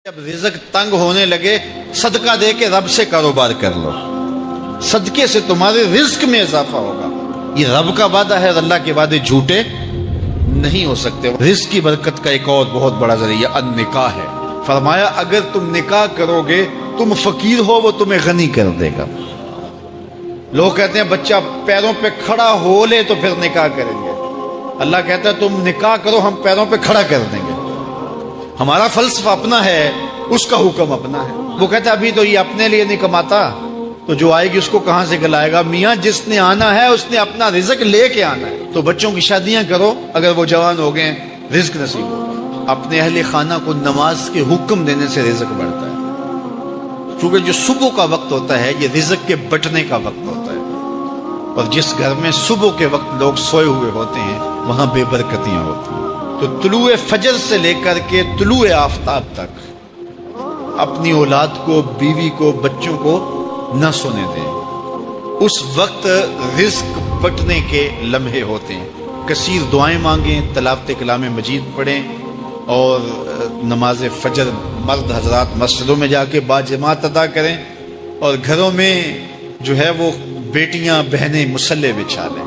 جب رزق تنگ ہونے لگے صدقہ دے کے رب سے کاروبار کر لو، صدقے سے تمہارے رزق میں اضافہ ہوگا۔ یہ رب کا وعدہ ہے اور اللہ کے وعدے جھوٹے نہیں ہو سکتے۔ رزق کی برکت کا ایک اور بہت بڑا ذریعہ النکاح ہے۔ فرمایا اگر تم نکاح کرو گے، تم فقیر ہو وہ تمہیں غنی کر دے گا۔ لوگ کہتے ہیں بچہ پیروں پہ کھڑا ہو لے تو پھر نکاح کریں گے، اللہ کہتا ہے تم نکاح کرو ہم پیروں پہ کھڑا کر دیں گے۔ ہمارا فلسفہ اپنا ہے، اس کا حکم اپنا ہے۔ وہ کہتا ہے ابھی تو یہ اپنے لیے نہیں کماتا تو جو آئے گی اس کو کہاں سے کھلائے گا؟ میاں جس نے آنا ہے اس نے اپنا رزق لے کے آنا ہے۔ تو بچوں کی شادیاں کرو، اگر وہ جوان ہو گئے رزق نصیب ہو۔ اپنے اہل خانہ کو نماز کے حکم دینے سے رزق بڑھتا ہے، کیونکہ جو صبح کا وقت ہوتا ہے یہ رزق کے بٹنے کا وقت ہوتا ہے، اور جس گھر میں صبح کے وقت لوگ سوئے ہوئے ہوتے ہیں وہاں بے برکتیاں ہوتی ہیں۔ تو طلوع فجر سے لے کر کے طلوع آفتاب تک اپنی اولاد کو، بیوی کو، بچوں کو نہ سونے دیں۔ اس وقت رزق بٹنے کے لمحے ہوتے ہیں۔ کثیر دعائیں مانگیں، تلاوت کلام مجید پڑھیں، اور نماز فجر مرد حضرات مسجدوں میں جا کے باجماعت ادا کریں، اور گھروں میں جو ہے وہ بیٹیاں بہنیں مصلی بچھا لیں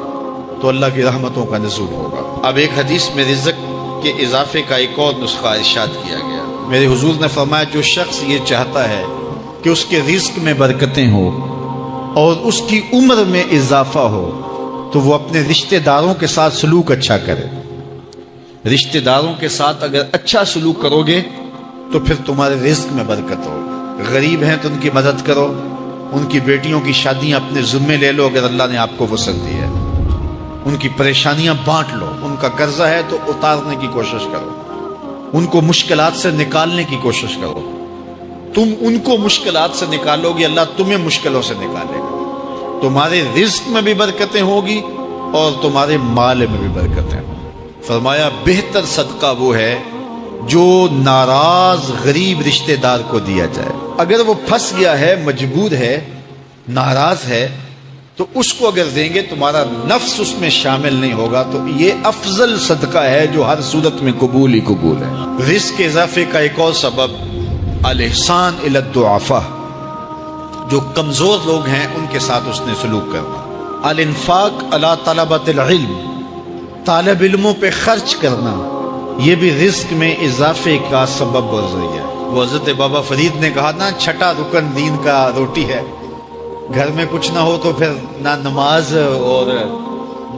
تو اللہ کی رحمتوں کا نزول ہوگا۔ اب ایک حدیث میں رزق کے اضافے کا ایک اور نسخہ ارشاد کیا گیا۔ میرے حضور نے فرمایا جو شخص یہ چاہتا ہے کہ اس کے رزق میں برکتیں ہو اور اس کی عمر میں اضافہ ہو تو وہ اپنے رشتہ داروں کے ساتھ سلوک اچھا کرے۔ رشتہ داروں کے ساتھ اگر اچھا سلوک کرو گے تو پھر تمہارے رزق میں برکت ہو۔ غریب ہیں تو ان کی مدد کرو، ان کی بیٹیوں کی شادیاں اپنے ذمے لے لو اگر اللہ نے آپ کو وسعت دی ہے، ان کی پریشانیاں بانٹ لو، ان کا قرضہ ہے تو اتارنے کی کوشش کرو، ان کو مشکلات سے نکالنے کی کوشش کرو۔ تم ان کو مشکلات سے نکالو گے، اللہ تمہیں مشکلوں سے نکالے گا۔ تمہارے رزق میں بھی برکتیں ہوگی اور تمہارے مال میں بھی برکتیں ہوں۔ فرمایا بہتر صدقہ وہ ہے جو ناراض غریب رشتہ دار کو دیا جائے۔ اگر وہ پھنس گیا ہے، مجبور ہے، ناراض ہے، تو اس کو اگر دیں گے تمہارا نفس اس میں شامل نہیں ہوگا، تو یہ افضل صدقہ ہے جو ہر صورت میں قبول ہی قبول ہے۔ رزق کے اضافے کا ایک اور سبب الاحسان الی الضعفاء، جو کمزور لوگ ہیں ان کے ساتھ اس نے سلوک کرنا۔ الانفاق علی طلبۃ العلم، طالب علموں پہ خرچ کرنا، یہ بھی رزق میں اضافے کا سبب اور ذریعہ ہے۔ وہ حضرت بابا فرید نے کہا نا چھٹا رکن دین کا روٹی ہے۔ گھر میں کچھ نہ ہو تو پھر نہ نماز اور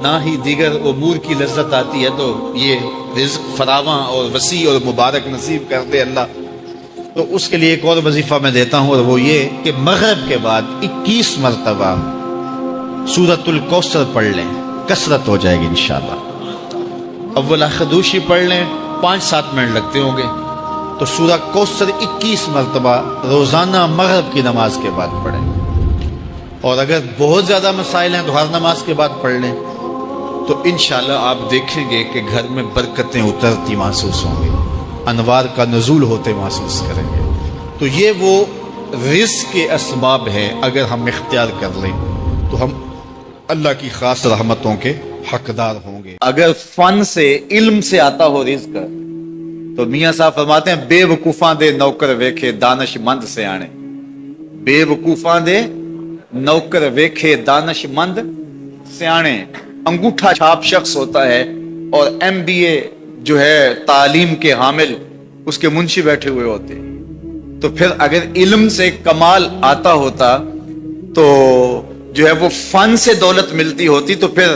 نہ ہی دیگر امور کی لذت آتی ہے، تو یہ رزق فراواں اور وسیع اور مبارک نصیب کر دے اللہ۔ تو اس کے لیے ایک اور وظیفہ میں دیتا ہوں، اور وہ یہ کہ مغرب کے بعد 21 مرتبہ سورۃ الکوثر پڑھ لیں، کثرت ہو جائے گی انشاءاللہ۔ اول خدوشی پڑھ لیں، 5-7 منٹ لگتے ہوں گے، تو سورہ کوثر 21 مرتبہ روزانہ مغرب کی نماز کے بعد پڑھیں۔ اور اگر بہت زیادہ مسائل ہیں تو ہر نماز کے بعد پڑھ لیں، تو انشاءاللہ آپ دیکھیں گے کہ گھر میں برکتیں اترتی محسوس ہوں گی، انوار کا نزول ہوتے محسوس کریں گے۔ تو یہ وہ رزق کے اسباب ہیں، اگر ہم اختیار کر لیں تو ہم اللہ کی خاص رحمتوں کے حقدار ہوں گے۔ اگر فن سے، علم سے آتا ہو رزق، تو میاں صاحب فرماتے ہیں بے وقوفاں دے نوکر ویکھے دانش مند سے آنے۔ بے وقوفاں دے نوکر ویکھے دانش مند سیانے۔ انگوٹھا چھاپ شخص ہوتا ہے اور MBA جو ہے تعلیم کے حامل، اس کے منشی بیٹھے ہوئے ہوتے ہیں، تو پھر اگر علم سے کمال آتا ہوتا تو جو ہے وہ فن سے دولت ملتی ہوتی، تو پھر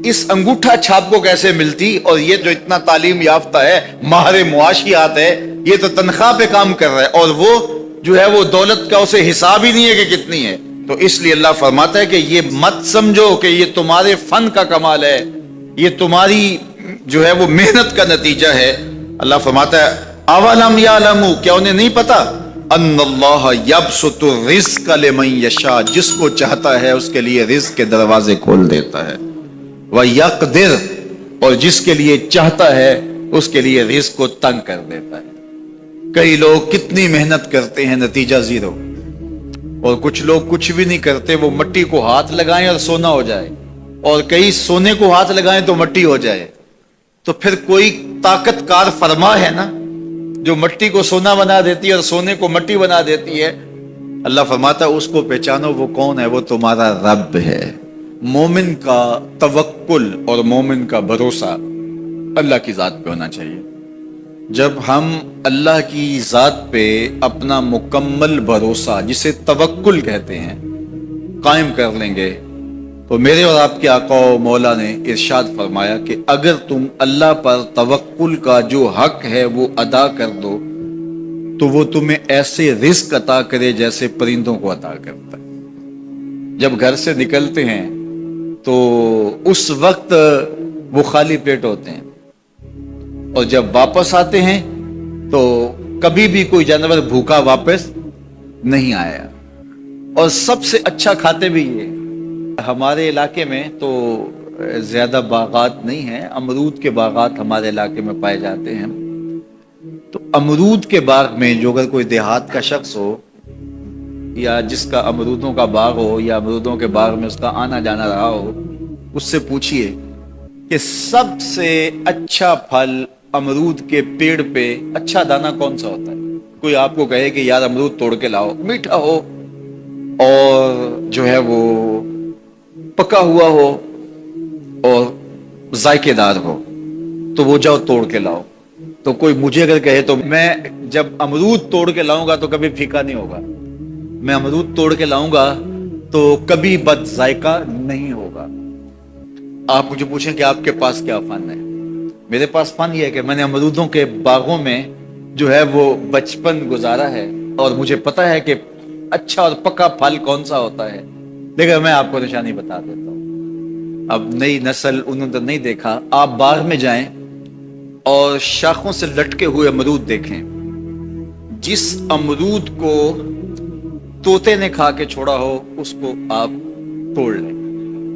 اس انگوٹھا چھاپ کو کیسے ملتی؟ اور یہ جو اتنا تعلیم یافتہ ہے، ماہر معاشیات ہے، یہ تو تنخواہ پہ کام کر رہا ہے، اور وہ جو ہے وہ دولت کا اسے حساب ہی نہیں ہے کہ کتنی ہے۔ تو اس لیے اللہ فرماتا ہے کہ یہ مت سمجھو کہ یہ تمہارے فن کا کمال ہے، یہ تمہاری جو ہے وہ محنت کا نتیجہ ہے۔ اللہ فرماتا ہے اولم یعلموا، کیا انہیں نہیں پتا؟ ان اللہ یبسط الرزق لمن یشاء، جس کو چاہتا ہے اس کے لیے رزق کے دروازے کھول دیتا ہے، وَيَقْدِرْ، اور جس کے لیے چاہتا ہے اس کے لیے رزق کو تنگ کر دیتا ہے۔ کئی لوگ کتنی محنت کرتے ہیں، نتیجہ زیرو، اور کچھ لوگ کچھ بھی نہیں کرتے، وہ مٹی کو ہاتھ لگائیں اور سونا ہو جائے، اور کئی سونے کو ہاتھ لگائیں تو مٹی ہو جائے۔ تو پھر کوئی طاقت کار فرما ہے نا، جو مٹی کو سونا بنا دیتی ہے اور سونے کو مٹی بنا دیتی ہے، اللہ فرماتا ہے اس کو پہچانو، وہ کون ہے؟ وہ تمہارا رب ہے۔ مومن کا توکل اور مومن کا بھروسہ اللہ کی ذات پہ ہونا چاہیے۔ جب ہم اللہ کی ذات پہ اپنا مکمل بھروسہ، جسے توکل کہتے ہیں، قائم کر لیں گے تو میرے اور آپ کے آقا و مولا نے ارشاد فرمایا کہ اگر تم اللہ پر توکل کا جو حق ہے وہ ادا کر دو تو وہ تمہیں ایسے رزق عطا کرے جیسے پرندوں کو عطا کرتا ہے۔ جب گھر سے نکلتے ہیں تو اس وقت وہ خالی پیٹ ہوتے ہیں، اور جب واپس آتے ہیں تو کبھی بھی کوئی جانور بھوکا واپس نہیں آیا، اور سب سے اچھا کھاتے بھی یہ۔ ہمارے علاقے میں تو زیادہ باغات نہیں ہیں، امرود کے باغات ہمارے علاقے میں پائے جاتے ہیں۔ تو امرود کے باغ میں جو اگر کوئی دیہات کا شخص ہو یا جس کا امرودوں کا باغ ہو یا امرودوں کے باغ میں اس کا آنا جانا رہا ہو، اس سے پوچھئے کہ سب سے اچھا پھل امرود کے پیڑ پہ اچھا دانہ کون سا ہوتا ہے؟ کوئی آپ کو کہے کہ یار امرود توڑ کے لاؤ، میٹھا ہو اور جو ہے وہ پکا ہوا ہو اور ذائقے دار ہو تو وہ جاؤ توڑ کے لاؤ۔ تو کوئی مجھے اگر کہے تو میں جب امرود توڑ کے لاؤں گا تو کبھی پھیکا نہیں ہوگا، میں امرود توڑ کے لاؤں گا تو کبھی بد ذائقہ نہیں ہوگا۔ آپ مجھے پوچھیں کہ آپ کے پاس کیا فن ہے؟ میرے پاس فن یہ ہے کہ میں نے امرودوں کے باغوں میں جو ہے وہ بچپن گزارا ہے، اور مجھے پتا ہے کہ اچھا اور پکا پھل کون سا ہوتا ہے۔ لیکن میں آپ کو نشانی بتا دیتا ہوں، اب نئی نسل انہوں نے نہیں دیکھا، آپ باغ میں جائیں اور شاخوں سے لٹکے ہوئے امرود دیکھیں، جس امرود کو طوطے نے کھا کے چھوڑا ہو اس کو آپ توڑ لیں،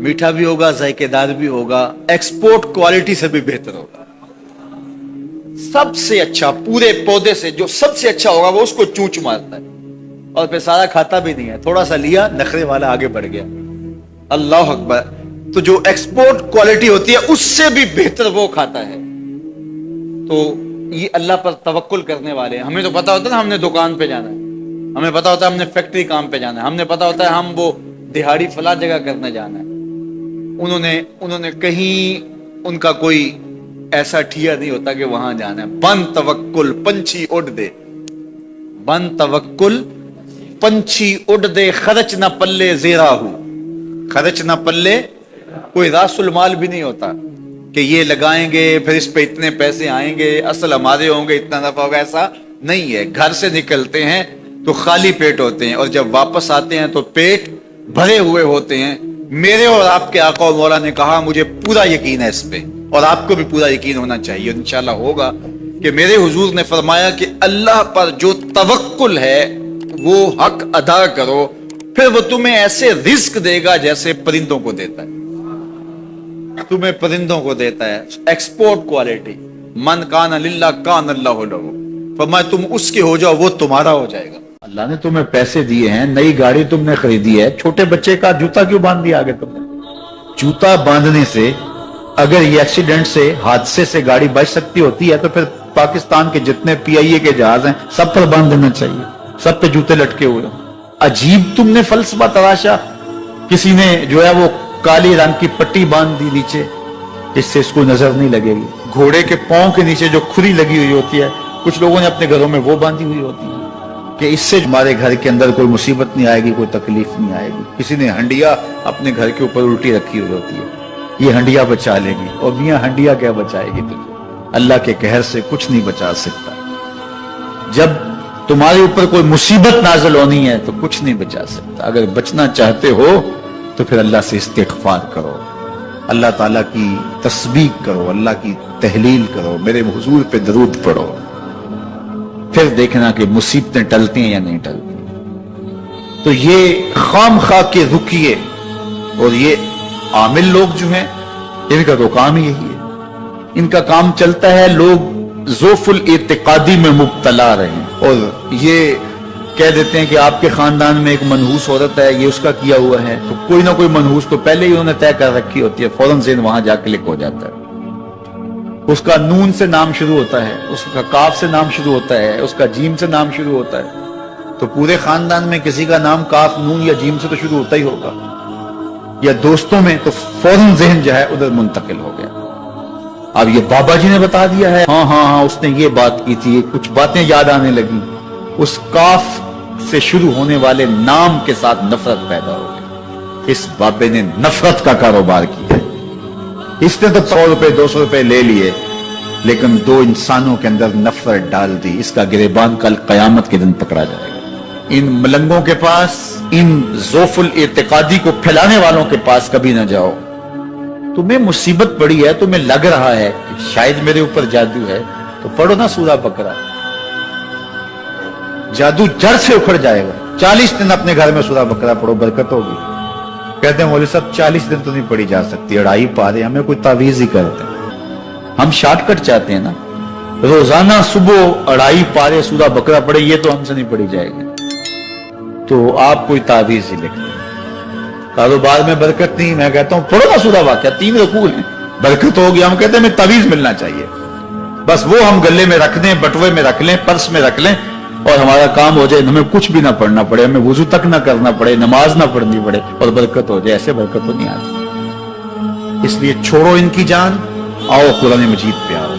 میٹھا بھی ہوگا، ذائقے دار بھی ہوگا، ایکسپورٹ کوالٹی سے بھی بہتر ہوگا۔ سب سے اچھا پورے پودے سے جو سب سے اچھا ہوگا وہ اس کو چونچ مارتا ہے اور پھر سارا کھاتا بھی نہیں ہے، تھوڑا سا لیا، نخرے والا آگے بڑھ گیا۔ اللہ اکبر۔ تو جو ایکسپورٹ کوالٹی ہوتی ہے اس سے بھی بہتر وہ کھاتا ہے۔ تو یہ اللہ پر توکل کرنے والے ہیں۔ ہمیں تو پتا ہوتا ہے نا ہم نے دکان پہ جانا ہے، ہمیں پتا ہوتا ہے ہم نے فیکٹری کام پہ جانا ہے، ہم نے پتا ہوتا ہے ہم وہ دہاڑی فلاں جگہ کرنے جانا ہے۔ انہوں نے کہیں ان کا کوئی ایسا ٹھیا نہیں ہوتا کہ وہاں جانا ہے۔ بن توکل پنچھی اڑ دے، بن توکل پنچھی اڑ دے، خرچ نہ پلے زیرا ہو، خرچ نہ پلے، کوئی راس المال بھی نہیں ہوتا کہ یہ لگائیں گے پھر اس پہ اتنے پیسے آئیں گے، اصل ہمارے ہوں گے، اتنا نفع ہوگا، ایسا نہیں ہے۔ گھر سے نکلتے ہیں تو خالی پیٹ ہوتے ہیں اور جب واپس آتے ہیں تو پیٹ بھرے ہوئے ہوتے ہیں۔ میرے اور آپ کے آقا و مولا نے کہا، مجھے پورا یقین ہے اس پہ، اور آپ کو بھی پورا یقین ہونا چاہیے، انشاءاللہ ہوگا، کہ میرے حضور نے فرمایا کہ اللہ پر جو توکل ہے وہ حق ادا کرو، پھر وہ تمہیں ایسے رزق دے گا جیسے پرندوں کو دیتا ہے، تمہیں پرندوں کو دیتا ہے، ایکسپورٹ کوالٹی۔ من کان للہ کان اللہ لہ، فرمایا تم اس کے ہو جاؤ وہ تمہارا ہو جائے گا۔ اللہ نے تمہیں پیسے دیے ہیں، نئی گاڑی تم نے خریدی ہے، چھوٹے بچے کا جوتا کیوں باندھ دیا آگے تم نے؟ جوتا باندھنے سے اگر یہ ایکسیڈنٹ سے، حادثے سے گاڑی بچ سکتی ہوتی ہے تو پھر پاکستان کے جتنے پی آئی اے کے جہاز ہیں سب پر باندھ دینا چاہیے، سب پہ جوتے لٹکے ہوئے۔ عجیب تم نے فلسفہ تراشا، کسی نے جو ہے وہ کالی رنگ کی پٹی باندھ دی نیچے، اس سے اس کو نظر نہیں لگے گی۔ گھوڑے کے پاؤں کے نیچے جو کھری لگی ہوئی ہوتی ہے، کچھ لوگوں نے اپنے گھروں میں وہ باندھی ہوئی ہوتی ہے کہ اس سے ہمارے گھر کے اندر کوئی مصیبت نہیں آئے گی، کوئی تکلیف نہیں آئے گی۔ کسی نے ہنڈیا اپنے گھر کے اوپر الٹی رکھی ہوئی ہوتی ہے، یہ ہنڈیا بچا لے گی، اور میاں ہنڈیا کیا بچائے گی تجھے؟ اللہ کے قہر سے کچھ نہیں بچا سکتا۔ جب تمہارے اوپر کوئی مصیبت نازل ہونی ہے تو کچھ نہیں بچا سکتا۔ اگر بچنا چاہتے ہو تو پھر اللہ سے استغفار کرو، اللہ تعالیٰ کی تسبیح کرو، اللہ کی تحلیل کرو، میرے حضور پہ درود پڑھو، پھر دیکھنا کہ مصیبتیں ٹلتی ہیں یا نہیں ٹلتی۔ تو یہ خام خواہ کے رکیے، اور یہ عامل لوگ جو ہیں ان کا تو کام ہی یہی ہے، ان کا کام چلتا ہے لوگ ذوف الاعتقادی میں مبتلا رہے ہیں، اور یہ کہہ دیتے ہیں کہ آپ کے خاندان میں ایک منحوس عورت ہے، یہ اس کا کیا ہوا ہے، تو کوئی نہ کوئی منحوس تو پہلے ہی انہوں نے طے کر رکھی ہوتی ہے، فوراً ذہن وہاں جا کلک ہو جاتا ہے۔ اس کا نون سے نام شروع ہوتا ہے، اس کا کاف سے نام شروع ہوتا ہے، اس کا جیم سے نام شروع ہوتا ہے، تو پورے خاندان میں کسی کا نام کاف، نون یا جیم سے تو شروع ہوتا ہی ہوگا، یا دوستوں میں، تو فوراً ذہن جو ہے ادھر منتقل ہو گیا۔ اب یہ بابا جی نے بتا دیا ہے، ہاں ہاں ہاں اس نے یہ بات کی تھی، کچھ باتیں یاد آنے لگی، اس کاف سے شروع ہونے والے نام کے ساتھ نفرت پیدا ہو گئی۔ اس بابے نے نفرت کا کاروبار کیا، اس نے تو 100 روپے 200 روپے لے لیے، لیکن دو انسانوں کے اندر نفرت ڈال دی۔ اس کا گریبان کل قیامت کے دن پکڑا جائے گا۔ ان ملنگوں کے پاس، ان ذوف الاعتقادی کو پھیلانے والوں کے پاس کبھی نہ جاؤ۔ تمہیں مصیبت پڑی ہے، تمہیں لگ رہا ہے کہ شاید میرے اوپر جادو ہے، تو پڑھو نا سورہ بقرہ، جادو جڑ سے اکھڑ جائے گا۔ 40 دن اپنے گھر میں سورہ بقرہ پڑھو، برکت ہوگی۔ کہتے ہیں مولوی صاحب 40 دن تو نہیں پڑھی جا سکتی، 2.5 پارے، ہمیں کوئی تعویذ ہی کرتے ہیں۔ ہم شارٹ کٹ چاہتے ہیں نا، روزانہ صبح 2.5 پارے سورہ بقرہ پڑھے، یہ تو ہم سے نہیں پڑھی جائے گی، تو آپ کوئی تعویذ ہی لکھ لیں۔ کاروبار میں برکت نہیں، میں کہتا ہوں پڑھو نا سورہ واقعہ، 3 رکوع ہیں، برکت ہوگی۔ ہم کہتے ہیں ہمیں تعویذ ملنا چاہیے، بس وہ ہم گلے میں رکھ دیں، بٹوے میں رکھ لیں، پرس میں رکھ لیں، اور ہمارا کام ہو جائے، ہمیں کچھ بھی نہ پڑھنا پڑے، ہمیں وضو تک نہ کرنا پڑے، نماز نہ پڑھنی پڑے، اور برکت ہو جائے۔ ایسے برکت تو نہیں آتی۔ اس لیے چھوڑو ان کی جان، آؤ قرآن مجید پہ آؤ،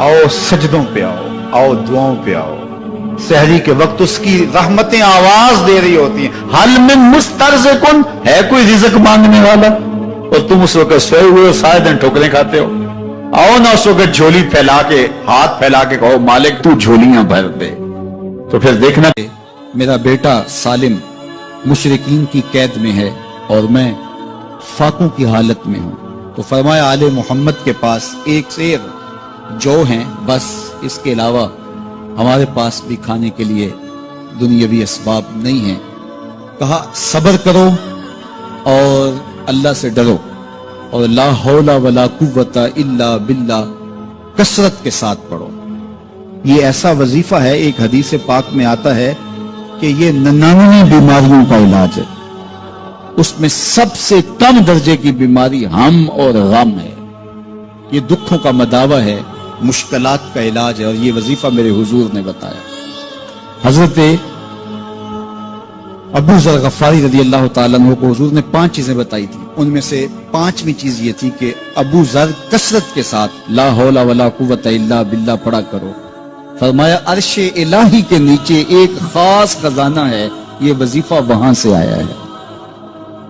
آؤ سجدوں پہ آؤ، آؤ دعاؤں پہ آؤ۔ سحری کے وقت اس کی رحمتیں آواز دے رہی ہوتی ہیں، حل من مسترزقن، ہے کوئی رزق مانگنے والا؟ اور تم اس وقت سوئے ہوئے ہو، سارے دن ٹھوکریں کھاتے ہو۔ آؤ نا اس وقت جھولی پھیلا کے، ہاتھ پھیلا کے کہو مالک تو جھولیاں بھر دے۔ تو پھر دیکھنا، میرا بیٹا سالم مشرکین کی قید میں ہے اور میں فاقوں کی حالت میں ہوں، تو فرمایا آل محمد کے پاس ایک سیر جو ہیں، بس اس کے علاوہ ہمارے پاس بھی کھانے کے لیے دنیاوی اسباب نہیں ہیں۔ کہا صبر کرو اور اللہ سے ڈرو، اور لا حول ولا قوت الا باللہ کثرت کے ساتھ پڑھو۔ یہ ایسا وظیفہ ہے، ایک حدیث پاک میں آتا ہے کہ یہ 99 بیماریوں کا علاج ہے، اس میں سب سے کم درجے کی بیماری ہم اور غم ہے۔ یہ دکھوں کا مداوع ہے، مشکلات کا علاج ہے، اور یہ وظیفہ میرے حضور نے بتایا۔ حضرت ابو ذر غفاری رضی اللہ تعالیٰ عنہ کو حضور نے 5 چیزیں بتائی تھی، ان میں سے 5ویں چیز یہ تھی کہ ابو ذر کثرت کے ساتھ لا حول ولا قوت الا باللہ پڑھا کرو۔ فرمایا عرش الہی کے نیچے ایک خاص خزانہ ہے، یہ وظیفہ وہاں سے آیا ہے۔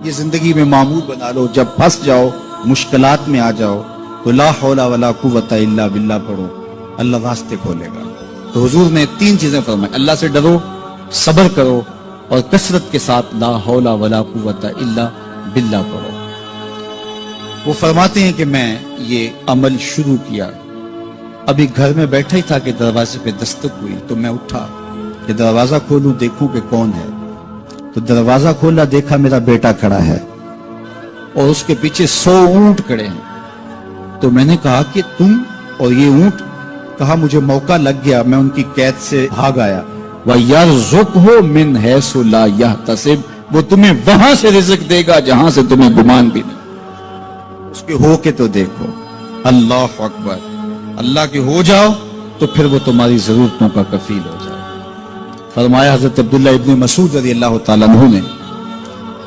یہ زندگی میں معمول بنا لو، جب پھنس جاؤ، مشکلات میں آ جاؤ، تو لا حول ولا قوت الا باللہ پڑھو، اللہ راستے کھولے گا۔ تو حضور نے 3 چیزیں فرمائی، اللہ سے ڈرو، صبر کرو، اور کثرت کے ساتھ لا حول ولا قوت الا باللہ پڑھو۔ وہ فرماتے ہیں کہ میں یہ عمل شروع کیا، ابھی گھر میں بیٹھا ہی تھا کہ دروازے پہ دستک ہوئی، تو میں اٹھا کہ دروازہ کھولوں دیکھوں کہ کون ہے، تو دروازہ کھولا، دیکھا میرا بیٹا کھڑا ہے اور اس کے پیچھے 100 اونٹ کھڑے ہیں۔ تو میں نے کہا کہ تم اور یہ اونٹ؟ کہا مجھے موقع لگ گیا، میں ان کی قید سے بھاگ آیا۔ وَيَرْزُقْهُ مِنْ حَيْثُ لَا يَحْتَسِبُ، وہ تمہیں وہاں سے رزق دے گا جہاں سے تمہیں گمان بھی نہیں۔ اس کے ہو کے تو دیکھو، اللہ اکبر، اللہ کے ہو جاؤ تو پھر وہ تمہاری ضرورتوں کا کفیل ہو جائے۔ فرمایا حضرت عبداللہ ابن مسعود رضی اللہ تعالیٰ عنہ نے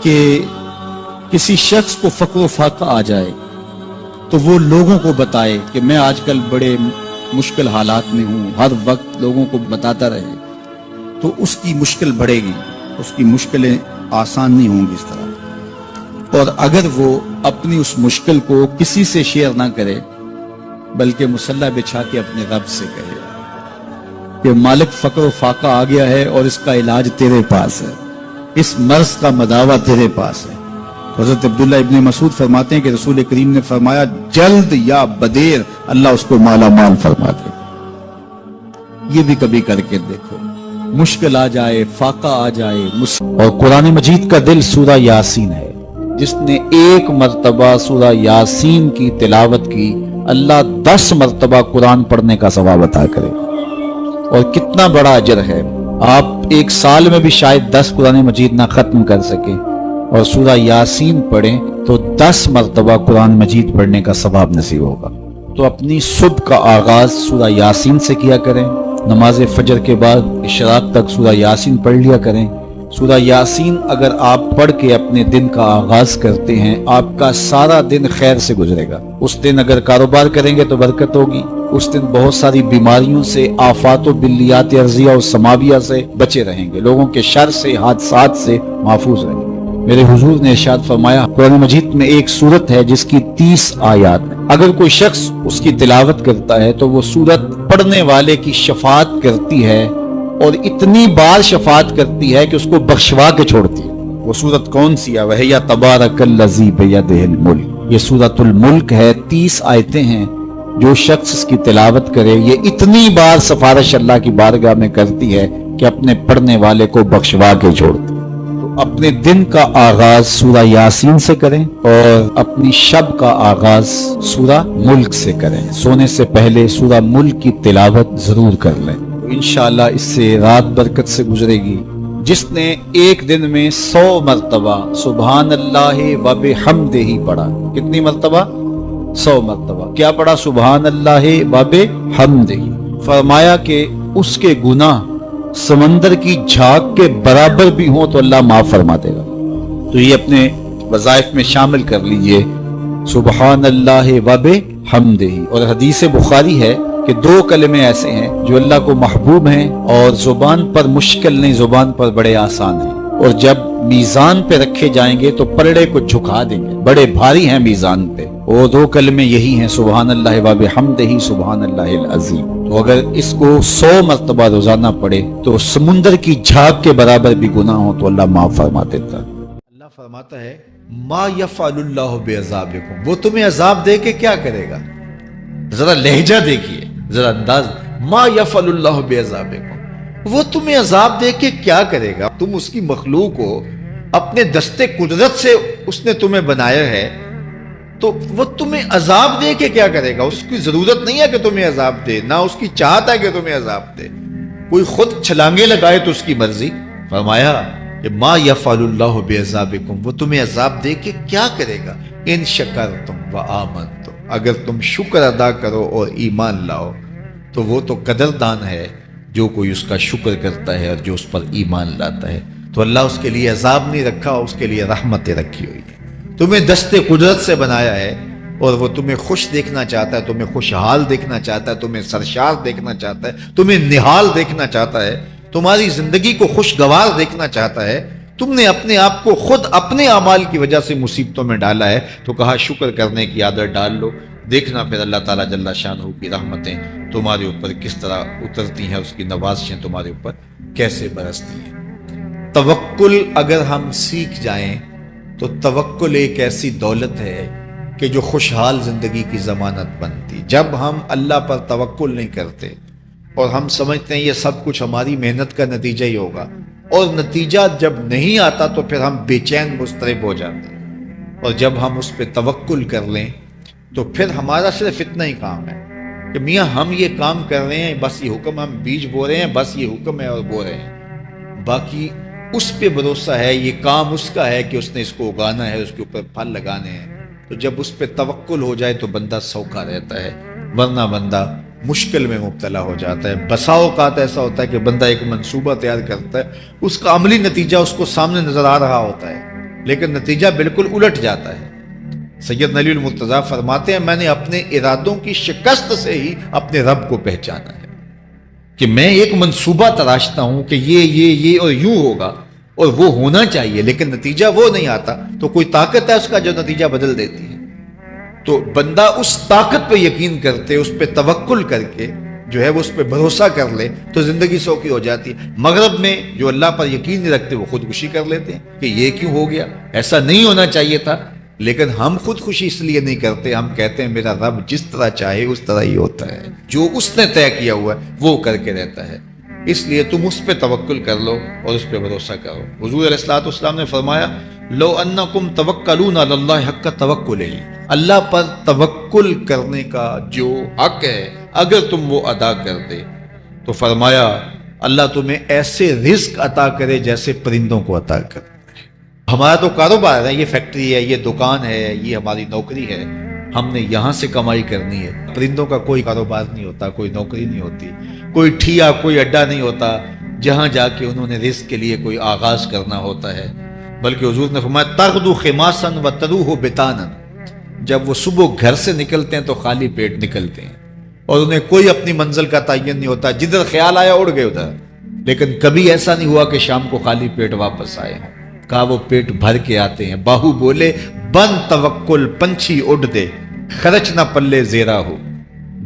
کہ کسی شخص کو فقر و فاقہ آ جائے تو وہ لوگوں کو بتائے کہ میں آج کل بڑے مشکل حالات میں ہوں، ہر وقت لوگوں کو بتاتا رہے، تو اس کی مشکل بڑھے گی، اس کی مشکلیں آسان نہیں ہوں گی اس طرح۔ اور اگر وہ اپنی اس مشکل کو کسی سے شیئر نہ کرے بلکہ مصلی بچھا کے اپنے رب سے کہے کہ مالک فقر و فاقہ آ گیا ہے اور اس کا علاج تیرے پاس ہے، اس مرض کا مداوع تیرے پاس ہے۔ حضرت عبداللہ ابن مسعود فرماتے ہیں کہ رسول کریم نے فرمایا جلد یا بدیر اللہ اس کو مالا مال فرما دے۔ یہ بھی کبھی کر کے دیکھو، مشکل آ جائے، فاقہ آ جائے۔ اور قرآن مجید کا دل سورہ یاسین ہے، جس نے 1 مرتبہ سورہ یاسین کی تلاوت کی، اللہ 10 مرتبہ قرآن پڑھنے کا ثواب عطا کرے۔ اور کتنا بڑا اجر ہے، آپ 1 سال میں بھی شاید 10 قرآن مجید نہ ختم کر سکے، اور سورہ یاسین پڑھیں تو 10 مرتبہ قرآن مجید پڑھنے کا ثواب نصیب ہوگا۔ تو اپنی صبح کا آغاز سورہ یاسین سے کیا کریں، نماز فجر کے بعد اشراق تک سورہ یاسین پڑھ لیا کریں۔ سورہ یاسین اگر آپ پڑھ کے اپنے دن کا آغاز کرتے ہیں، آپ کا سارا دن خیر سے گزرے گا۔ اس دن اگر کاروبار کریں گے تو برکت ہوگی، اس دن بہت ساری بیماریوں سے، آفات و بلیات ارضیہ اور سماویہ سے بچے رہیں گے، لوگوں کے شر سے، حادثات سے محفوظ رہیں گے۔ میرے حضور نے ارشاد فرمایا، قرآن مجید میں ایک سورت ہے جس کی 30 آیات ہیں، اگر کوئی شخص اس کی تلاوت کرتا ہے تو وہ سورت پڑھنے والے کی شفاعت کرتی ہے، اور اتنی بار شفاعت کرتی ہے کہ اس کو بخشوا کے چھوڑتی ہے۔ وہ سورت کون سی ہے؟ وہی تبارک الذی بیدہ الملک، یہ سورۃ الملک ہے، 30 آیتیں ہیں۔ جو شخص اس کی تلاوت کرے، یہ اتنی بار سفارش اللہ کی بارگاہ میں کرتی ہے کہ اپنے پڑھنے والے کو بخشوا کے چھوڑتی ہے۔ تو اپنے دن کا آغاز سورہ یاسین سے کریں اور اپنی شب کا آغاز سورہ ملک سے کریں۔ سونے سے پہلے سورہ ملک کی تلاوت ضرور کر لیں، انشاءاللہ اس سے رات برکت سے گزرے گی۔ جس نے ایک دن میں 100 مرتبہ سبحان اللہ و بحمدہ پڑھا، کتنی مرتبہ؟ 100 مرتبہ کیا پڑھا؟ سبحان اللہ و بحمدہ، فرمایا کہ اس کے گناہ سمندر کی جھاگ کے برابر بھی ہوں تو اللہ معاف فرما دے گا۔ تو یہ اپنے وظائف میں شامل کر لیجئے، سبحان اللہ و بحمدہ۔ اور حدیث بخاری ہے کہ 2 کلمے ایسے ہیں جو اللہ کو محبوب ہیں اور زبان پر مشکل نہیں، زبان پر بڑے آسان ہیں، اور جب میزان پہ رکھے جائیں گے تو پلڑے کو جھکا دیں گے، بڑے بھاری ہیں میزان پہ۔ وہ 2 کلمے یہی ہیں، سبحان اللہ و بحمدہ، سبحان اللہ العظیم۔ تو اگر اس کو 100 مرتبہ روزانہ پڑھے تو سمندر کی جھاگ کے برابر بھی گناہ ہو تو اللہ معاف فرما دیتا ہے۔ اللہ فرماتا ہے ما یفعل اللہ بعذابکم، وہ تمہیں عذاب دے کے کیا کرے گا؟ ذرا لہجہ دیکھیے، ذرا انداز، ما یفعل اللہ بعذابکم، وہ تمہیں عذاب دے کے کیا کرے گا؟ تم اس کی مخلوق ہو، اپنے دستے قدرت سے اس نے تمہیں بنایا ہے، تو وہ تمہیں عذاب دے کے کیا کرے گا؟ اس کی ضرورت نہیں ہے کہ تمہیں عذاب دے، نہ اس کی چاہت ہے کہ تمہیں عذاب دے، کوئی خود چھلانگے لگائے تو اس کی مرضی۔ فرمایا کہ ما یفعل اللہ بعذابکم، وہ تمہیں عذاب دے کے کیا کرے گا؟ ان شکرتم وآمنتم، اگر تم شکر ادا کرو اور ایمان لاؤ تو وہ تو قدردان ہے جو کوئی اس کا شکر کرتا ہے اور جو اس پر ایمان لاتا ہے۔ تو اللہ اس کے لیے عذاب نہیں رکھا، اس کے لیے رحمتیں رکھی ہوئی ہیں۔ تمہیں دست قدرت سے بنایا ہے اور وہ تمہیں خوش دیکھنا چاہتا ہے، تمہیں خوشحال دیکھنا چاہتا ہے، تمہیں سرشار دیکھنا چاہتا ہے، تمہیں نہال دیکھنا چاہتا ہے، تمہاری زندگی کو خوشگوار دیکھنا چاہتا ہے۔ تم نے اپنے آپ کو خود اپنے اعمال کی وجہ سے مصیبتوں میں ڈالا ہے، تو کہا شکر کرنے کی عادت ڈال لو، دیکھنا پھر اللہ تعالیٰ جل شانہ کی رحمتیں تمہارے اوپر کس طرح اترتی ہیں، اس کی نوازشیں تمہارے اوپر کیسے برستی ہیں۔ توکل اگر ہم سیکھ جائیں تو توکل ایک ایسی دولت ہے کہ جو خوشحال زندگی کی ضمانت بنتی۔ جب ہم اللہ پر توکل نہیں کرتے اور ہم سمجھتے ہیں یہ سب کچھ ہماری محنت کا نتیجہ ہی ہوگا، اور نتیجہ جب نہیں آتا تو پھر ہم بے چین مضطرب ہو جاتے ہیں، اور جب ہم اس پہ توکل کر لیں تو پھر ہمارا صرف اتنا ہی کام ہے کہ میاں ہم یہ کام کر رہے ہیں، بس یہ حکم، ہم بیج بو رہے ہیں، بس یہ حکم ہے اور بو رہے ہیں، باقی اس پہ بھروسہ ہے، یہ کام اس کا ہے کہ اس نے اس کو اگانا ہے، اس کے اوپر پھل لگانے ہیں۔ تو جب اس پہ توکل ہو جائے تو بندہ سوکھا رہتا ہے، ورنہ بندہ مشکل میں مبتلا ہو جاتا ہے۔ بسا اوقات ایسا ہوتا ہے کہ بندہ ایک منصوبہ تیار کرتا ہے، اس کا عملی نتیجہ اس کو سامنے نظر آ رہا ہوتا ہے، لیکن نتیجہ بالکل الٹ جاتا ہے۔ سید علی المرتضیٰ فرماتے ہیں میں نے اپنے ارادوں کی شکست سے ہی اپنے رب کو پہچانا ہے، کہ میں ایک منصوبہ تراشتا ہوں کہ یہ اور یوں ہوگا اور وہ ہونا چاہیے، لیکن نتیجہ وہ نہیں آتا، تو کوئی طاقت ہے اس کا جو نتیجہ بدل دیتی ہے۔ تو بندہ اس طاقت پہ یقین کرتے، اس پہ توکل کر کے جو ہے وہ اس پہ بھروسہ کر لے تو زندگی سوکھی ہو جاتی ہے۔ مغرب میں جو اللہ پر یقین نہیں رکھتے وہ خودکشی کر لیتے ہیں کہ یہ کیوں ہو گیا، ایسا نہیں ہونا چاہیے تھا، لیکن ہم خودکشی اس لیے نہیں کرتے، ہم کہتے ہیں میرا رب جس طرح چاہے اس طرح ہی ہوتا ہے، جو اس نے طے کیا ہوا ہے وہ کر کے رہتا ہے۔ اس لیے تم اس پہ توکل کر لو اور اس پہ بھروسہ کرو۔ حضور علیہ الصلوۃ والسلام نے فرمایا لو انکم توکلون علی اللہ حق توکلہ، اللہ پر توکل کرنے کا جو حق ہے اگر تم وہ ادا کر دے تو فرمایا اللہ تمہیں ایسے رزق عطا کرے جیسے پرندوں کو عطا کرے۔ ہمارا تو کاروبار ہے، یہ فیکٹری ہے، یہ دکان ہے، یہ ہماری نوکری ہے، ہم نے یہاں سے کمائی کرنی ہے. پرندوں کا کوئی کاروبار نہیں ہوتا, کوئی نوکری نہیں ہوتی, کوئی ٹھیا, کوئی اڈا نہیں ہوتا جہاں جا کے انہوں نے رزق کے لیے کوئی آغاز کرنا ہوتا ہے. بلکہ حضور نے فرمایا تغدو خماسا وتروح بطانا, جب وہ صبح گھر سے نکلتے ہیں تو خالی پیٹ نکلتے ہیں اور انہیں کوئی اپنی منزل کا تعین نہیں ہوتا, جدھر خیال آیا اڑ گئے ادھر. لیکن کبھی ایسا نہیں ہوا کہ شام کو خالی پیٹ واپس آئے ہیں. کہا وہ پیٹ بھر کے آتے ہیں. باہو بولے بن توکل پنچھی اڑ دے, خرچ نہ پلے زیرا ہو.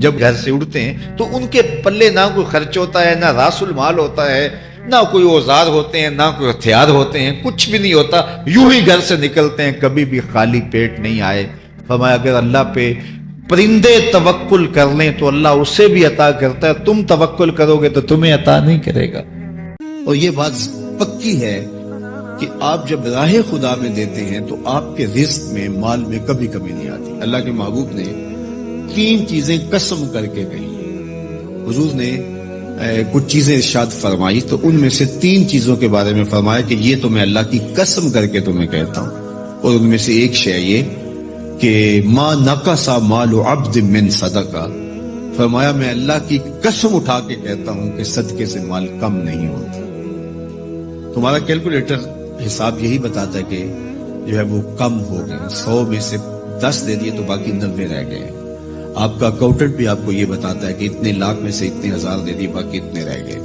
جب گھر سے اڑتے ہیں تو ان کے پلے نہ کوئی خرچ ہوتا ہے, نہ راس المال ہوتا ہے, نہ کوئی اوزار ہوتے ہیں, نہ کوئی ہتھیار ہوتے ہیں, کچھ بھی نہیں ہوتا, یوں ہی گھر سے نکلتے ہیں, کبھی بھی خالی پیٹ نہیں آئے. فرمایا اگر اللہ پہ پرندے توکل کر لیں تو اللہ اسے بھی عطا کرتا ہے, تم توکل کرو گے تو تمہیں عطا نہیں کرے گا. اور یہ بات پکی ہے کہ آپ جب راہ خدا میں دیتے ہیں تو آپ کے رزق میں, مال میں کبھی کمی نہیں آتی. اللہ کے محبوب نے 3 چیزیں قسم کر کے کہی. حضور نے کچھ چیزیں ارشاد فرمائی تو ان میں سے 3 چیزوں کے بارے میں فرمایا کہ یہ تو میں اللہ کی قسم کر کے تمہیں کہتا ہوں. اور ان میں سے ایک شے یہ کہ ما نقص مال عبد من صدقہ. فرمایا میں اللہ کی قسم اٹھا کے کہتا ہوں کہ صدقے سے مال کم نہیں ہوتا. تمہارا کیلکولیٹر حساب یہی بتاتا ہے کہ جو ہے وہ کم ہو گئے, 100 میں سے 10 دے دیے تو باقی 90 رہ گئے. آپ کا اکاؤنٹنٹ بھی آپ کو یہ بتاتا ہے کہ اتنے لاکھ میں سے اتنے ہزار دے دیے, باقی اتنے رہ گئے.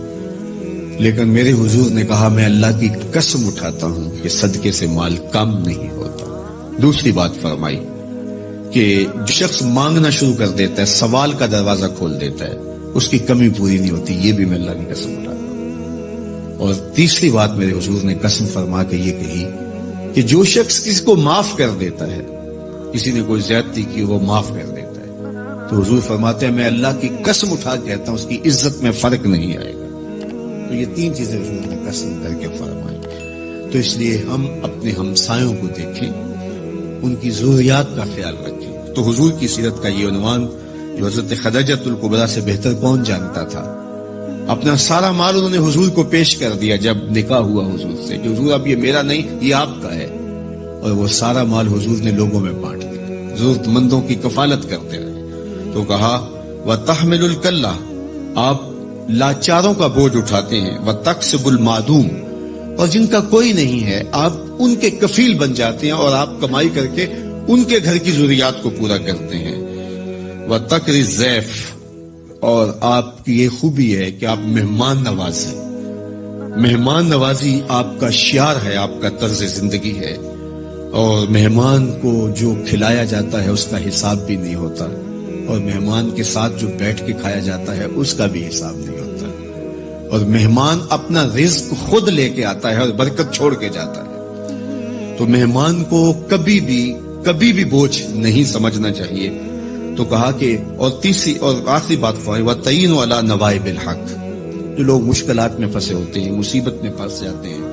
لیکن میرے حضور نے کہا میں اللہ کی قسم اٹھاتا ہوں کہ صدقے سے مال کم نہیں ہوتا. دوسری بات فرمائی کہ جو شخص مانگنا شروع کر دیتا ہے, سوال کا دروازہ کھول دیتا ہے, اس کی کمی پوری نہیں ہوتی. یہ بھی میں اللہ کی قسم اٹھاتا ہوں. اور تیسری بات میرے حضور نے قسم فرما کے یہ کہی کہ جو شخص کسی کو معاف کر دیتا ہے, کسی نے کوئی زیادتی کی وہ معاف کر دیتا ہے, تو حضور فرماتے ہیں میں اللہ کی قسم اٹھا کے کہتا ہوں اس کی عزت میں فرق نہیں آئے گا. تو یہ 3 چیزیں حضور نے قسم کر کے فرمائی. تو اس لیے ہم اپنے ہمسایوں کو دیکھیں, ان کی ضروریات کا خیال رکھیں. تو حضور کی سیرت کا یہ عنوان جو حضرت خدیجہ الکبریٰ سے بہتر کون جانتا تھا, اپنا سارا مال انہوں نے حضور کو پیش کر دیا جب نکاح ہوا حضور سے کہ حضور اب یہ میرا نہیں یہ آپ کا ہے. اور وہ سارا مال حضور نے لوگوں میں بانٹ دیا, ضرورت مندوں کی کفالت کرتے رہے. تو کہا وَتَحْمِلُ الْكَلَّةَ, آپ لاچاروں کا بوجھ اٹھاتے ہیں, وَتَقْسِبُ الْمَعْدُومَ, اور جن کا کوئی نہیں ہے آپ ان کے کفیل بن جاتے ہیں اور آپ کمائی کر کے ان کے گھر کی ضروریات کو پورا کرتے ہیں. وَتَقْرِي الضَّيْفَ, اور آپ کی یہ خوبی ہے کہ آپ مہمان نواز ہیں. مہمان نوازی آپ کا شعار ہے, آپ کا طرز زندگی ہے. اور مہمان کو جو کھلایا جاتا ہے اس کا حساب بھی نہیں ہوتا, اور مہمان کے ساتھ جو بیٹھ کے کھایا جاتا ہے اس کا بھی حساب نہیں ہوتا. اور مہمان اپنا رزق خود لے کے آتا ہے اور برکت چھوڑ کے جاتا ہے. تو مہمان کو کبھی بھی بوجھ نہیں سمجھنا چاہیے. تو کہا کہ اور تیسری اور آخری بات فرمائی وَتَعِينُ عَلَى نَوَائِبِ الْحَقِّ, جو لوگ مشکلات میں پھنسے ہوتے ہیں, مصیبت میں پھنس جاتے ہیں,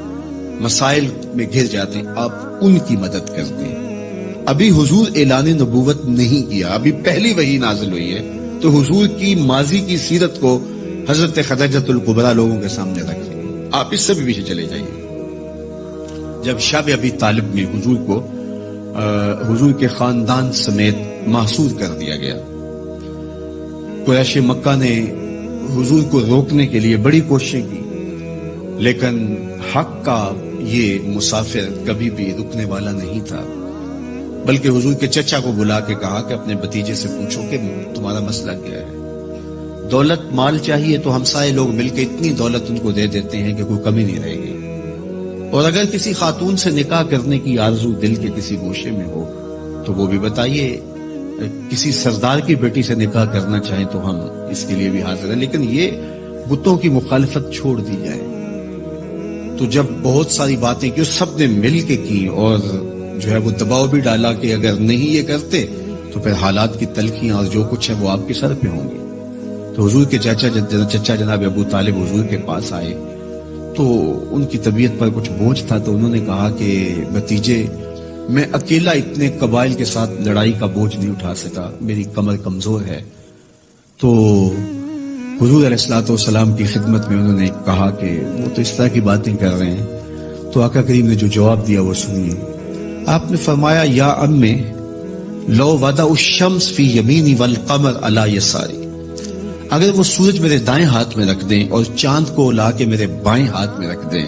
مسائل میں گھر جاتے ہیں, آپ ان کی مدد کرتے ہیں. ابھی حضور اعلان نبوت نہیں کیا, ابھی پہلی وحی نازل ہوئی ہے, تو حضور کی ماضی کی سیرت کو حضرت خدیجہ الکبریٰ لوگوں کے سامنے رکھیں. آپ اس سے بھی پیچھے چلے جائیے. جب شب ابی طالب میں حضور کو حضور کے خاندان سمیت محصور کر دیا گیا, قریش مکہ نے حضور کو روکنے کے لیے بڑی کوششیں کی, لیکن حق کا یہ مسافر کبھی بھی رکنے والا نہیں تھا. بلکہ حضور کے چچا کو بلا کے کہا کہ اپنے بھتیجے سے پوچھو کہ تمہارا مسئلہ کیا ہے. دولت مال چاہیے تو ہمسائے لوگ مل کے اتنی دولت ان کو دے دیتے ہیں کہ کوئی کمی نہیں رہے گی. اور اگر کسی خاتون سے نکاح کرنے کی آرزو دل کے کسی گوشے میں ہو تو وہ بھی بتائیے. کسی سردار کی بیٹی سے نکاح کرنا چاہیں تو ہم اس کے لیے بھی حاضر ہیں, لیکن یہ بتوں کی مخالفت چھوڑ دی جائے. تو جب بہت ساری باتیں کی سب نے مل کے کی اور جو ہے وہ دباؤ بھی ڈالا کہ اگر نہیں یہ کرتے تو پھر حالات کی تلخیاں اور جو کچھ ہے وہ آپ کے سر پہ ہوں گے. تو حضور کے چچا جناب ابو طالب حضور کے پاس آئے تو ان کی طبیعت پر کچھ بوجھ تھا, تو انہوں نے کہا کہ بھتیجے میں اکیلا اتنے قبائل کے ساتھ لڑائی کا بوجھ نہیں اٹھا سکا, میری کمر کمزور ہے. تو حضور علیہ الصلوۃ والسلام کی خدمت میں انہوں نے کہا کہ وہ تو اس طرح کی باتیں کر رہے ہیں. تو آقا کریم نے جو جواب دیا وہ سنیے. آپ نے فرمایا یا امی لو وضع الشمس فی یمینی والقمر علی یساری، اگر وہ سورج میرے دائیں ہاتھ میں رکھ دیں اور چاند کو لا کے میرے بائیں ہاتھ میں رکھ دیں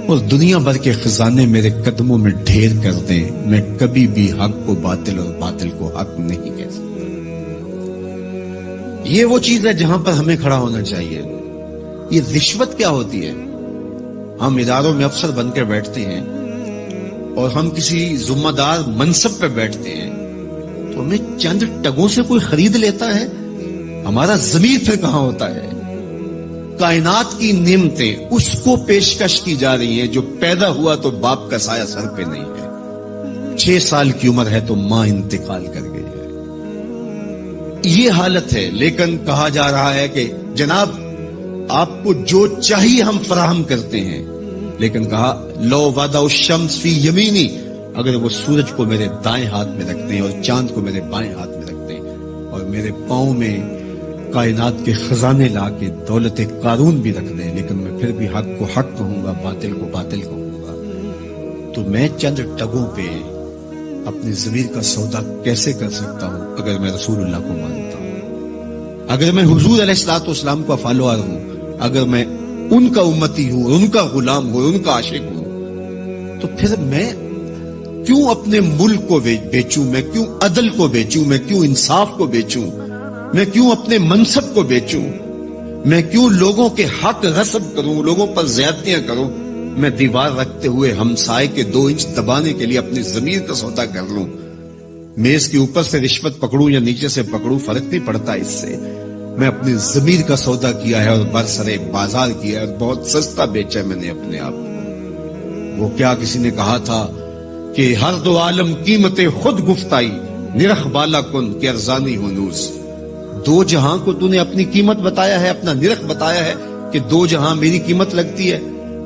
اور دنیا بھر کے خزانے میرے قدموں میں ڈھیر کر دیں، میں کبھی بھی حق کو باطل اور باطل کو حق نہیں کہہ سکتا۔ یہ وہ چیز ہے جہاں پر ہمیں کھڑا ہونا چاہیے۔ یہ رشوت کیا ہوتی ہے؟ ہم اداروں میں افسر بن کے بیٹھتے ہیں اور ہم کسی ذمہ دار منصب پہ بیٹھتے ہیں تو ہمیں چند ٹگوں سے کوئی خرید لیتا ہے، ہمارا ضمیر پھر کہاں ہوتا ہے؟ کائنات کی نعمتیں اس کو پیشکش کی جا رہی ہیں جو پیدا ہوا تو باپ کا سایہ سر پہ نہیں ہے، 6 سال کی عمر ہے تو ماں انتقال کر گئی ہے، یہ حالت ہے۔ لیکن کہا جا رہا ہے کہ جناب آپ کو جو چاہیے ہم فراہم کرتے ہیں، لیکن کہا لو وضع الشمس فی یمینی، اگر وہ سورج کو میرے دائیں ہاتھ میں رکھ دیں اور چاند کو میرے بائیں ہاتھ میں رکھ دیں اور میرے پاؤں میں کائنات کے خزانے لا کے دولت قارون بھی رکھ دیں، لیکن میں پھر بھی حق کو حق کہوں گا، باطل کو باطل کہوں گا، تو میں چند ٹگوں پہ اپنے ضمیر کا سودا کیسے کر سکتا ہوں اگر میں رسول اللہ کو مانتا ہوں، اگر میں حضور علیہ الصلوۃ والسلام کا فالوور ہوں، اگر میں ان کا امتی ہوں، ان کا غلام ہوں، ان کا عاشق ہوں، تو پھر میں کیوں اپنے ملک کو بیچوں، میں کیوں عدل کو بیچوں، میں کیوں انصاف کو بیچوں، میں کیوں اپنے منصب کو بیچوں، میں کیوں لوگوں کے حق غصب کروں، لوگوں پر زیادتیاں کروں، میں دیوار رکھتے ہوئے ہمسائے کے 2 انچ دبانے کے لیے اپنے ضمیر کا سودا کر لوں، میز کے اوپر سے رشوت پکڑوں یا نیچے سے پکڑوں، فرق نہیں پڑتا اس سے، میں اپنے ضمیر کا سودا کیا ہے اور برسرے بازار کیا ہے اور بہت سستا بیچا ہے میں نے اپنے آپ کو۔ وہ کیا کسی نے کہا تھا کہ ہر دو عالم قیمت خود گفتائی، نرخ بالا کن کہ ارزانی ہنوز، 2 جہاں کو تو نے اپنی قیمت بتایا ہے، اپنا نرخ بتایا ہے کہ 2 جہاں میری قیمت لگتی ہے،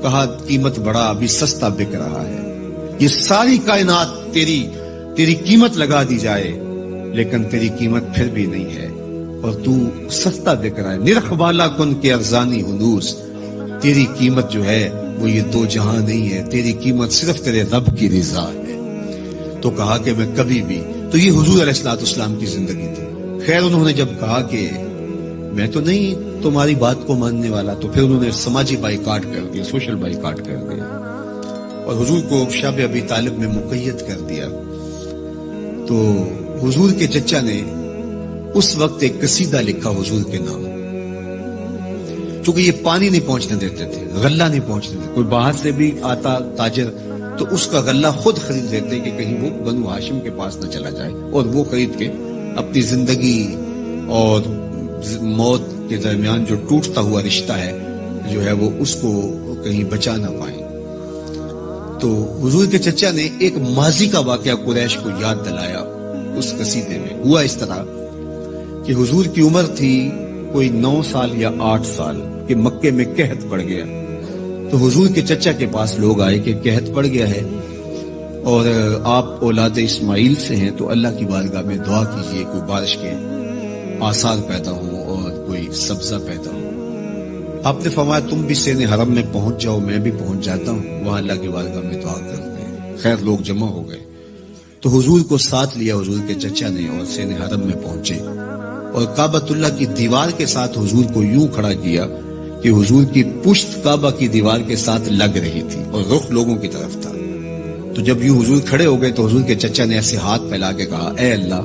کہا قیمت بڑا ابھی سستا بک رہا ہے، یہ ساری کائنات تیری قیمت لگا دی جائے لیکن تیری قیمت پھر بھی نہیں ہے اور تو سستا بک رہا ہے، نرخ بالا کن کے ارزانی ہنوز، تیری قیمت جو ہے وہ یہ 2 جہاں نہیں ہے، تیری قیمت صرف تیرے رب کی رضا ہے۔ تو کہا کہ میں کبھی بھی، تو یہ حضور علیہ الصلوۃ والسلام کی زندگی تھی۔ خیر انہوں نے جب کہا کہ میں تو نہیں تمہاری بات کو ماننے والا، تو پھر انہوں نے سماجی بائیکاٹ کر دیا، سوشل بائیکاٹ کر دیا اور حضور کو شب ابی طالب میں مقید کر دیا۔ تو حضور کے چچا نے اس وقت ایک قصیدہ لکھا حضور کے نام، چونکہ یہ پانی نہیں پہنچنے دیتے تھے، غلہ نہیں پہنچنے دیتے، کوئی باہر سے بھی آتا تاجر تو اس کا غلہ خود خرید لیتے کہ کہیں وہ بنو ہاشم کے پاس نہ چلا جائے، اور وہ خرید کے اپنی زندگی اور موت کے درمیان جو ٹوٹتا ہوا رشتہ ہے جو ہے وہ اس کو کہیں بچا نہ پائیں۔ تو حضور کے چچا نے ایک ماضی کا واقعہ قریش کو یاد دلایا اس قصیدے میں۔ ہوا اس طرح کہ حضور کی عمر تھی کوئی 9 سال یا 8 سال کہ مکے میں قحط پڑ گیا، تو حضور کے چچا کے پاس لوگ آئے کہ قحط پڑ گیا ہے اور آپ اولاد اسماعیل سے ہیں، تو اللہ کی بارگاہ میں دعا کیجئے کوئی بارش کے آثار پیدا ہوں اور کوئی سبزہ پیدا ہو۔ آپ نے فرمایا تم بھی سین حرم میں پہنچ جاؤ، میں بھی پہنچ جاتا ہوں، وہاں اللہ کی بارگاہ میں دعا کرتے ہیں۔ خیر لوگ جمع ہو گئے تو حضور کو ساتھ لیا حضور کے چچا نے اور سین حرم میں پہنچے اور کعبۃ اللہ کی دیوار کے ساتھ حضور کو یوں کھڑا کیا کہ حضور کی پشت کعبہ کی دیوار کے ساتھ لگ رہی تھی اور رخ لوگوں کی طرف تھا۔ تو جب یوں حضور کھڑے ہو گئے تو حضور کے چچا نے ایسے ہاتھ پھیلا کے کہا اے اللہ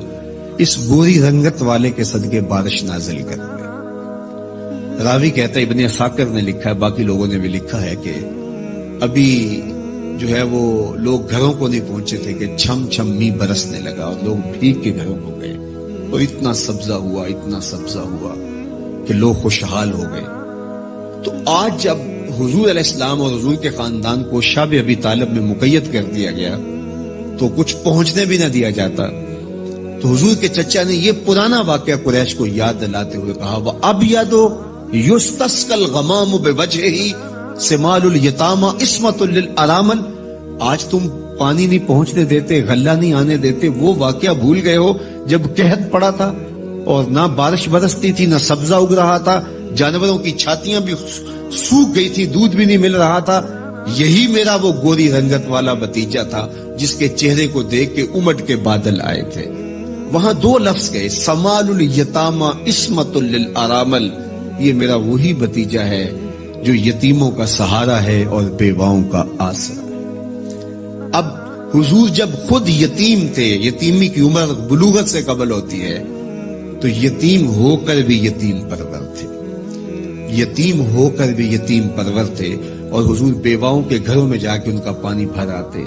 اس گوری رنگت والے کے صدقے بارش نازل کر دے۔ راوی کہتا ہے ابن عساکر نے لکھا ہے، باقی لوگوں نے بھی لکھا ہے کہ ابھی جو ہے وہ لوگ گھروں کو نہیں پہنچے تھے کہ چھم چھم می برسنے لگا اور لوگ بھیگ کے گھروں کو گئے اور اتنا سبزہ ہوا کہ لوگ خوشحال ہو گئے۔ تو آج جب حضور علیہ السلام اور حضور کے خاندان کو شب ابی طالب میں مقید کر دیا گیا تو کچھ پہنچنے بھی نہ دیا جاتا، تو حضور کے چچا نے یہ پرانا واقعہ قریش کو یاد دلاتے ہوئے کہا وَأَبْيَضُ يُسْتَسْقَى الْغَمَامُ بِوَجْهِهِ سِمَالُ الْيَتَامَى عِصْمَةٌ لِلْأَرَامِلِ، آج تم پانی نہیں پہنچنے دیتے، غلہ نہیں آنے دیتے، وہ واقعہ بھول گئے ہو جب قحط پڑا تھا اور نہ بارش برستی تھی نہ سبزہ اگ رہا تھا، جانوروں کی چھاتیاں بھی سوکھ گئی تھی، دودھ بھی نہیں مل رہا تھا، یہی میرا وہ گوری رنگت والا بھتیجا تھا جس کے چہرے کو دیکھ کے امٹ کے بادل آئے تھے. وہاں دو لفظ گئے, سمال الیتاما عصمت للارامل. یہ میرا وہی بھتیجا ہے جو یتیموں کا سہارا ہے اور بیواؤں کا آسرا ہے. اب حضور جب خود یتیم تھے, یتیمی کی عمر بلوغت سے قبل ہوتی ہے, تو یتیم ہو کر بھی یتیم پرور تھے, یتیم ہو کر بھی یتیم پرور تھے. اور حضور بیواؤں کے گھروں میں جا کے ان کا پانی بھر آتے,